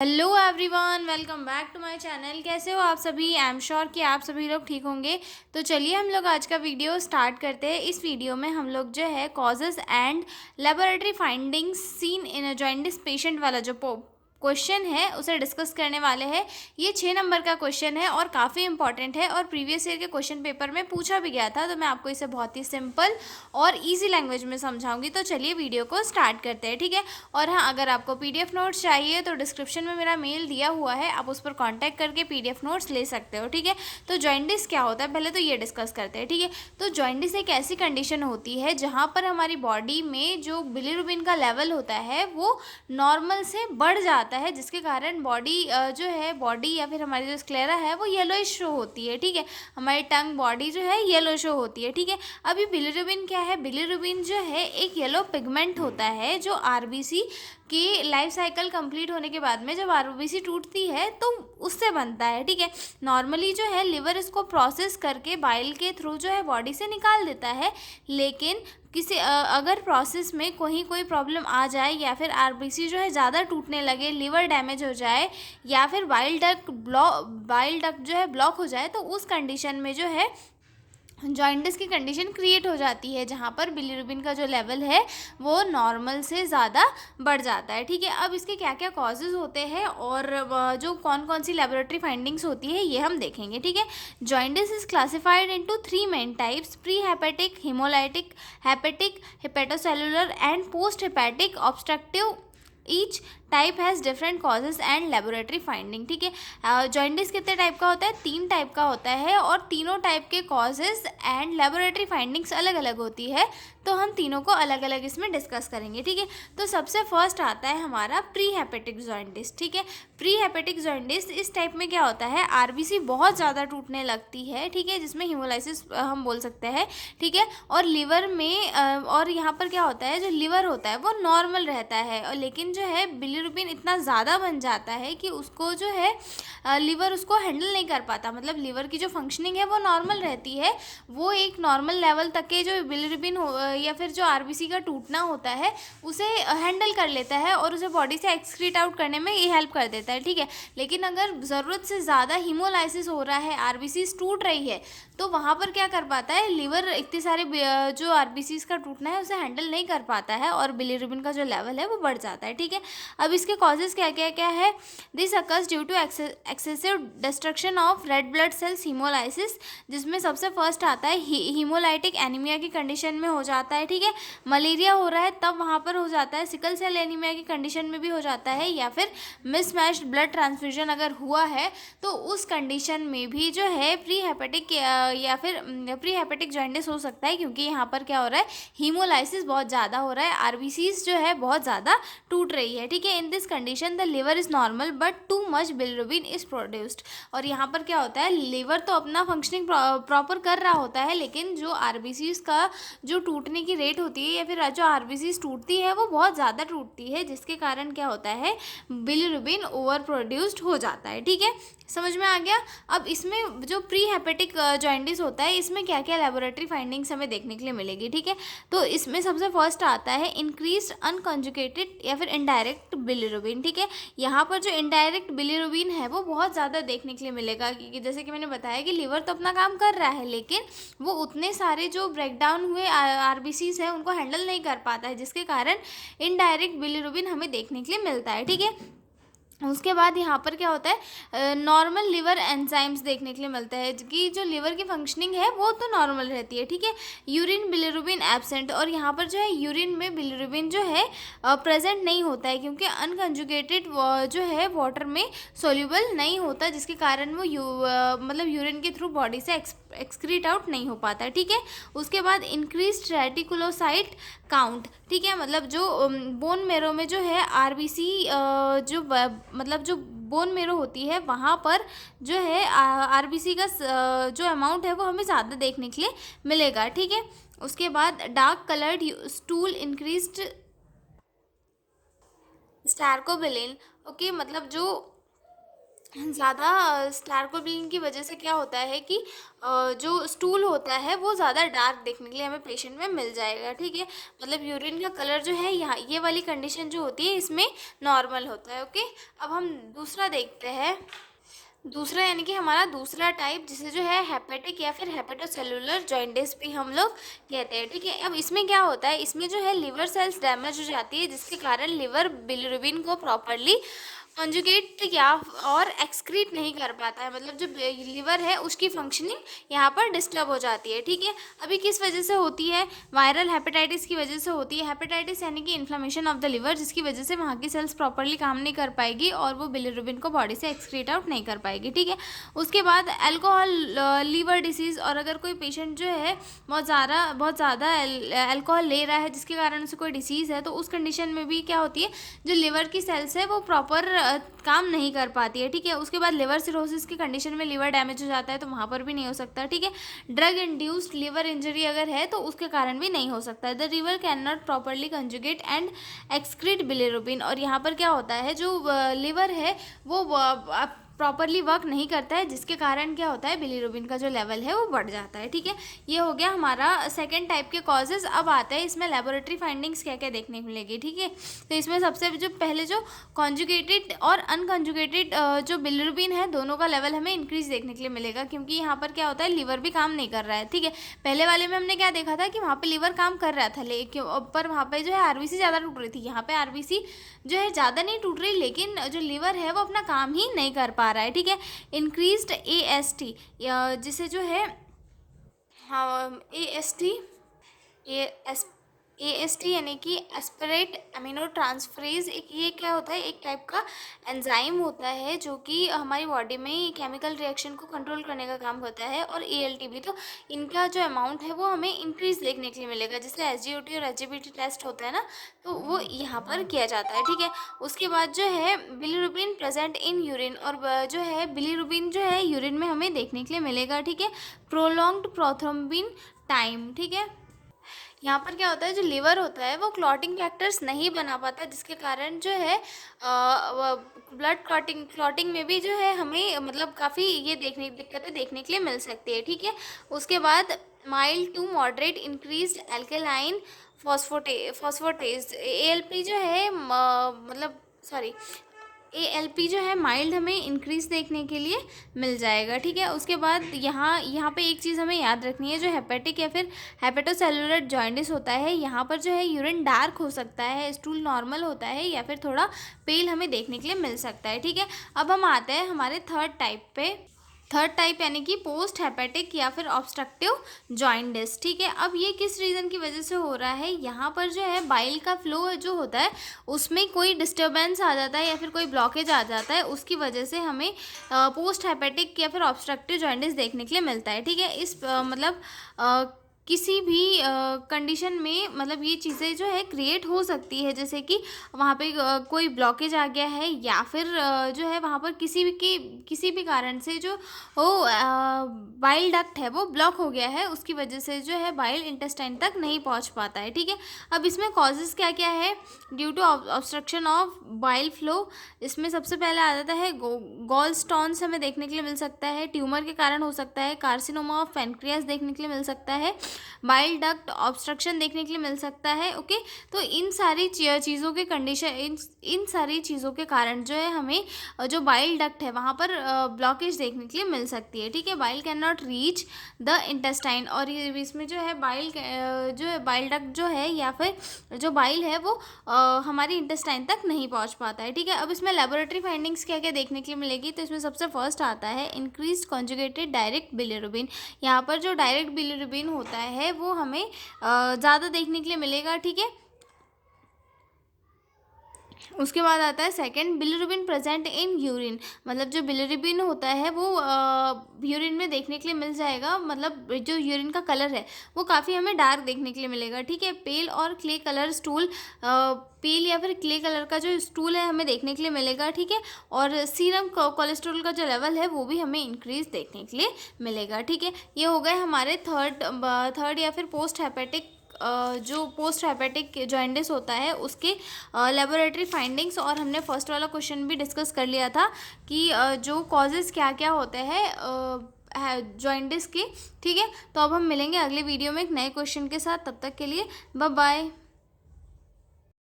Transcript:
Hello everyone, welcome back to my channel. कैसे हो आप सभी? आई एम श्योर कि आप सभी लोग ठीक होंगे। तो चलिए हम लोग आज का वीडियो स्टार्ट करते हैं। इस वीडियो में हम लोग जो है causes and laboratory findings seen in a jaundice patient वाला जो क्वेश्चन है उसे डिस्कस करने वाले हैं। ये 6 नंबर का क्वेश्चन है और काफ़ी इंपॉर्टेंट है और प्रीवियस ईयर के क्वेश्चन पेपर में पूछा भी गया था। तो मैं आपको इसे बहुत ही सिंपल और इजी लैंग्वेज में समझाऊंगी। तो चलिए वीडियो को स्टार्ट करते हैं, ठीक है। और हाँ, अगर आपको पीडीएफ नोट्स चाहिए तो डिस्क्रिप्शन में मेरा मेल दिया हुआ है, आप उस पर कांटेक्ट करके पीडीएफ नोट्स ले सकते हो, ठीक है। तो जॉइंटिस क्या होता है पहले तो ये डिस्कस करते हैं, ठीक है। तो जॉइंटिस एक ऐसी कंडीशन होती है जहाँ पर हमारी बॉडी में जो बिलिरुबिन का लेवल होता है वो नॉर्मल से बढ़ जाता है, जिसके कारण बॉडी जो है बॉडी या फिर हमारी जो स्क्लेरा है वो येलोइश शो होती है, ठीक है। हमारी टंग बॉडी जो है येलो शो होती है, ठीक है। अभी बिलिरुबिन क्या है? बिलिरुबिन जो है एक येलो पिगमेंट होता है जो आरबीसी की लाइफ साइकिल कंप्लीट होने के बाद में जब आरबीसी टूटती है तो उससे बनता है, ठीक है। नॉर्मली जो है लिवर इसको प्रोसेस करके बाइल के थ्रू जो है बॉडी से निकाल देता है, लेकिन अगर प्रोसेस में कोई प्रॉब्लम आ जाए या फिर आरबीसी जो है ज़्यादा टूटने लगे, लिवर डैमेज हो जाए या फिर बाइल डक्ट जो है ब्लॉक हो जाए, तो उस कंडीशन में जो है जॉइंटिस की कंडीशन क्रिएट हो जाती है, जहाँ पर बिलिरुबिन का जो लेवल है वो नॉर्मल से ज़्यादा बढ़ जाता है, ठीक है। अब इसके क्या क्या कॉजेज़ होते हैं और जो कौन कौन सी लेबोरेटरी फाइंडिंग्स होती है ये हम देखेंगे, ठीक है। Jaundice is classified into 3 main types: pre hepatic, haemolytic, hepatic, hepatocellular and post hepatic obstructive. Each type has different causes and laboratory finding, ठीक है। जॉइंटिस कितने टाइप का होता है? 3 टाइप का होता है और तीनों टाइप के कॉजेज एंड लेबोरेटरी फाइंडिंग्स अलग अलग होती है। तो हम तीनों को अलग अलग इसमें डिस्कस करेंगे, ठीक है। तो सबसे फर्स्ट आता है हमारा प्री हेपेटिक जॉइंटिस, ठीक है। प्री हेपेटिक जॉइंटिस इस टाइप में क्या होता है? आरबीसी बहुत ज़्यादा टूटने लगती है, ठीक है, जिसमें हीमोलाइसिस हम बोल सकते हैं, ठीक है। और लिवर में और यहाँ पर क्या होता है, जो लिवर होता है वो नॉर्मल रहता है, और लेकिन जो है बिलिरुबिन इतना ज़्यादा बन जाता है कि उसको जो है लिवर उसको हैंडल नहीं कर पाता। मतलब लिवर की जो फंक्शनिंग है वो नॉर्मल रहती है, वो एक नॉर्मल लेवल तक के जो बिलिरुबिन या फिर जो आरबीसी का टूटना होता है उसे हैंडल कर लेता है और उसे बॉडी से एक्सक्रीट आउट करने में ये हेल्प कर देता है, ठीक है। लेकिन अगर ज़रूरत से ज़्यादा हीमोलाइसिस हो रहा है, आरबीसी टूट रही है, तो वहाँ पर क्या कर पाता है लिवर? इतने सारे जो आरबीसी का टूटना है उसे हैंडल नहीं कर पाता है और बिलिरुबिन का जो लेवल है वो बढ़ जाता है, ठीक है। अब इसके कॉजेज़ क्या क्या क्या है? This occurs due to excessive destruction of red blood cells haemolysis, जिसमें सबसे फर्स्ट आता है हीमोलाइटिक एनीमिया की कंडीशन में हो जाता है, ठीक है। मलेरिया हो रहा है तब वहाँ पर हो जाता है, सिकल सेल एनीमिया की कंडीशन में भी हो जाता है, या फिर मिसमैच्ड ब्लड ट्रांसफ्यूजन अगर हुआ है तो उस कंडीशन में भी जो है प्री हेपेटिक या फिर प्री हेपेटिक जॉइंटिस हो सकता है, क्योंकि यहाँ पर क्या हो रहा है, हीमोलाइसिस बहुत ज़्यादा हो रहा है, आरबीसीज जो है बहुत ज़्यादा टूट रही है, ठीक है। In this condition the liver is normal but too much bilirubin is produced. और यहाँ पर क्या होता है, लिवर तो अपना फंक्शनिंग प्रॉपर कर रहा होता है, लेकिन जो आरबीसीज का जो टूटने की रेट होती है या फिर जो आरबीसीज टूटती है वो बहुत ज़्यादा टूटती है, जिसके कारण क्या होता है, बिलिरुबिन ओवर प्रोड्यूस्ड हो जाता है, ठीक है। समझ में आ गया? अब इसमें जो प्री हेपेटिक जॉइंटिस होता है इसमें क्या क्या लेबोरेटरी फाइंडिंग्स हमें देखने के लिए मिलेगी, ठीक है। तो इसमें सबसे फर्स्ट आता है इंक्रीज अनकॉन्जुगेटेड या फिर इनडायरेक्ट बिलिरुबिन, ठीक है। यहाँ पर जो इनडायरेक्ट बिलिरुबिन है वो बहुत ज़्यादा देखने के लिए मिलेगा, क्योंकि जैसे कि मैंने बताया कि लिवर तो अपना काम कर रहा है, लेकिन वो उतने सारे जो ब्रेकडाउन हुए आरबीसीज हैं उनको हैंडल नहीं कर पाता है, जिसके कारण इनडायरेक्ट बिलिरुबिन हमें देखने के लिए मिलता है, ठीक है। उसके बाद यहाँ पर क्या होता है, नॉर्मल लिवर एंजाइम्स देखने के लिए मिलता है कि जो लिवर की फंक्शनिंग है वो तो नॉर्मल रहती है, ठीक है। यूरिन बिलिरुबिन एब्सेंट, और यहाँ पर जो है यूरिन में बिलिरुबिन जो है प्रेजेंट नहीं होता है, क्योंकि अनकंजुगेटेड जो है वाटर में सोल्यूबल नहीं होता, जिसके कारण वो मतलब यूरिन के थ्रू बॉडी से एक्सक्रीट आउट नहीं हो पाता, ठीक है। उसके बाद इंक्रीज रेटिकुलोसाइट काउंट, ठीक है। मतलब जो बोन मेरो में जो है आरबीसी जो मतलब जो बोन मेरो होती है वहाँ पर जो है आरबीसी का जो अमाउंट है वो हमें ज़्यादा देखने के लिए मिलेगा, ठीक है। उसके बाद dark coloured stool increased stercobilin, okay. मतलब जो ज़्यादा स्टार्कोबिलिन की वजह से क्या होता है कि जो स्टूल होता है वो ज़्यादा डार्क देखने के लिए हमें पेशेंट में मिल जाएगा, ठीक है। मतलब यूरिन का कलर जो है यहाँ ये वाली कंडीशन जो होती है इसमें नॉर्मल होता है, ओके। अब हम दूसरा देखते हैं। दूसरा यानी कि हमारा दूसरा टाइप, जिसे जो है हेपेटिक या फिर हेपेटोसेलुलर जॉइंटिस भी हम लोग कहते हैं, ठीक है। अब इसमें क्या होता है, इसमें जो है लिवर सेल्स डैमेज हो जाती है, जिसके कारण लिवर बिलिरुबिन को प्रॉपरली कॉन्जुगेट या और एक्सक्रीट नहीं कर पाता है। मतलब जो लिवर है उसकी फंक्शनिंग यहाँ पर डिस्टर्ब हो जाती है, ठीक है। अभी किस वजह से होती है, वायरल हेपेटाइटिस की वजह से होती है। हेपेटाइटिस यानी कि इन्फ्लेमेशन ऑफ द लिवर, जिसकी वजह से वहाँ की सेल्स प्रॉपरली काम नहीं कर पाएगी और वो बिलिरुबिन को बॉडी से एक्सक्रीट आउट नहीं कर पाएगी, ठीक है। उसके बाद अल्कोहल लीवर डिसीज़, और अगर कोई पेशेंट जो है बहुत ज़्यादा अल्कोहल ले रहा है जिसके कारण उसे कोई डिसीज़ है, तो उस कंडीशन में भी क्या होती है, जो लिवर की सेल्स है वो प्रॉपर काम नहीं कर पाती है, ठीक है। उसके बाद लिवर सिरोसिस की कंडीशन में लिवर डैमेज हो जाता है, तो वहाँ पर भी नहीं हो सकता, ठीक है। ड्रग इंड्यूस्ड लिवर इंजरी अगर है तो उसके कारण भी नहीं हो सकता। The liver can not properly conjugate and excrete bilirubin, और यहाँ पर क्या होता है, जो लिवर है वो प्रॉपरली वर्क नहीं करता है, जिसके कारण क्या होता है, बिलिरुबिन का जो लेवल है वो बढ़ जाता है, ठीक है। ये हो गया हमारा सेकेंड टाइप के कॉजेज। अब आता है इसमें लेबोरेटरी फाइंडिंग्स क्या क्या देखने को मिलेगी, ठीक है। तो इसमें सबसे जो पहले जो कॉन्जुगेटेड और अनकॉन्जुगेटेड जो बिलिरुबिन है दोनों का लेवल हमें इंक्रीज देखने के लिए मिलेगा, क्योंकि यहाँ पर क्या होता है, लिवर भी काम नहीं कर रहा है, ठीक है। पहले वाले में हमने क्या देखा था कि वहाँ पे लिवर काम कर रहा था, लेकिन पर वहाँ पे जो है आरबीसी ज़्यादा टूट रही थी। यहाँ पे आरबीसी जो है ज़्यादा नहीं टूट रही, लेकिन जो लिवर है वो अपना काम ही नहीं कर पा रहा है, ठीक है। इंक्रीज्ड AST, जिसे जो है, हाँ, AST यानी कि एस्पिरेट अमीनो ट्रांसफरेज, एक ये क्या होता है, एक टाइप का एंजाइम होता है जो कि हमारी बॉडी में केमिकल रिएक्शन को कंट्रोल करने का काम करता है, और ALT भी। तो इनका जो अमाउंट है वो हमें इंक्रीज देखने के लिए मिलेगा, जैसे SGOT और SGPT टेस्ट होता है ना, तो वो यहाँ पर किया जाता है, ठीक है। उसके बाद जो है बिलिरुबिन प्रेजेंट इन यूरिन, और जो है बिलिरुबिन जो है यूरिन में हमें देखने के लिए मिलेगा, ठीक है। प्रोलॉन्ग्ड प्रोथ्रोम्बिन टाइम, ठीक है। यहाँ पर क्या होता है, जो लिवर होता है वो क्लॉटिंग फैक्टर्स नहीं बना पाता, जिसके कारण जो है ब्लड क्लॉटिंग में भी जो है हमें मतलब काफ़ी ये दिक्कतें देखने के लिए मिल सकती है, ठीक है। उसके बाद mild to moderate increase alkaline phosphatase, ALP जो है मतलब सॉरी ALP जो है माइल्ड हमें इंक्रीज देखने के लिए मिल जाएगा, ठीक है। उसके बाद यहाँ पे एक चीज़ हमें याद रखनी है, जो हेपेटिक या फिर हेपेटोसेलुलर जॉइंटिस होता है, यहाँ पर जो है यूरिन डार्क हो सकता है, स्टूल नॉर्मल होता है, या फिर थोड़ा पेल हमें देखने के लिए मिल सकता है, ठीक है। अब हम आते हैं हमारे थर्ड टाइप पे। थर्ड टाइप यानी कि पोस्ट हेपेटिक या फिर ऑब्स्ट्रक्टिव जॉइंटिस, ठीक है। अब ये किस रीज़न की वजह से हो रहा है, यहाँ पर जो है बाइल का फ्लो जो होता है उसमें कोई डिस्टर्बेंस आ जाता है या फिर कोई ब्लॉकेज आ जाता है, उसकी वजह से हमें पोस्ट हेपेटिक या फिर ऑब्स्ट्रक्टिव जॉइंटिस देखने के लिए मिलता है, ठीक है। इस मतलब किसी भी कंडीशन में मतलब ये चीज़ें जो है क्रिएट हो सकती है, जैसे कि वहाँ पे कोई ब्लॉकेज आ गया है, या फिर जो है वहाँ पर किसी भी कारण से जो वो बाइल डक्ट है वो ब्लॉक हो गया है, उसकी वजह से जो है बाइल इंटेस्टाइन तक नहीं पहुँच पाता है, ठीक है। अब इसमें कॉजेज़ क्या क्या है, due to obstruction of bile flow, इसमें सबसे पहले आ जाता है गॉल स्टोन्स हमें देखने के लिए मिल सकता है, ट्यूमर के कारण हो सकता है, कार्सिनोमा ऑफ पैनक्रियास देखने के लिए मिल सकता है, बाइल डक्ट ऑब्स्ट्रक्शन देखने के लिए मिल सकता है, ओके। तो इन सारी चीज़ों के कंडीशन इन सारी चीज़ों के कारण जो है हमें जो बाइल डक्ट है वहाँ पर ब्लॉकेज देखने के लिए मिल सकती है, ठीक है। Bile can not reach the intestine, और ये इसमें जो है जो है बाइल डक्ट जो है या फिर जो बाइल है वो हमारी इंटेस्टाइन तक नहीं पहुँच पाता है, ठीक है। अब इसमें लेबोरेटरी फाइंडिंग्स क्या क्या देखने के लिए मिलेगी, तो इसमें सबसे फर्स्ट आता है इंक्रीज कॉन्जुगेटेड डायरेक्ट बिलिरुबिन। यहाँ पर जो डायरेक्ट बिलिरुबिन होता है वो हमें ज़्यादा देखने के लिए मिलेगा, ठीक है। उसके बाद आता है second, bilirubin present in urine, मतलब जो बिलिरुबिन होता है वो यूरिन में देखने के लिए मिल जाएगा, मतलब जो यूरिन का कलर है वो काफ़ी हमें डार्क देखने के लिए मिलेगा, ठीक है। पेल और क्ले कलर स्टूल, पेल या फिर क्ले कलर का जो स्टूल है हमें देखने के लिए मिलेगा, ठीक है। और सीरम कोलेस्ट्रॉल का जो लेवल है वो भी हमें इंक्रीज देखने के लिए मिलेगा, ठीक है। ये हो गए हमारे थर्ड या फिर पोस्ट हेपेटिक जो पोस्ट हेपेटिक जॉइंडिस होता है उसके लेबोरेटरी फाइंडिंग्स, और हमने फर्स्ट वाला क्वेश्चन भी डिस्कस कर लिया था कि जो कॉजेज़ क्या क्या होते हैं जॉइंडिस के। ठीक है, तो अब हम मिलेंगे अगले वीडियो में एक नए क्वेश्चन के साथ। तब तक के लिए बाय बाय।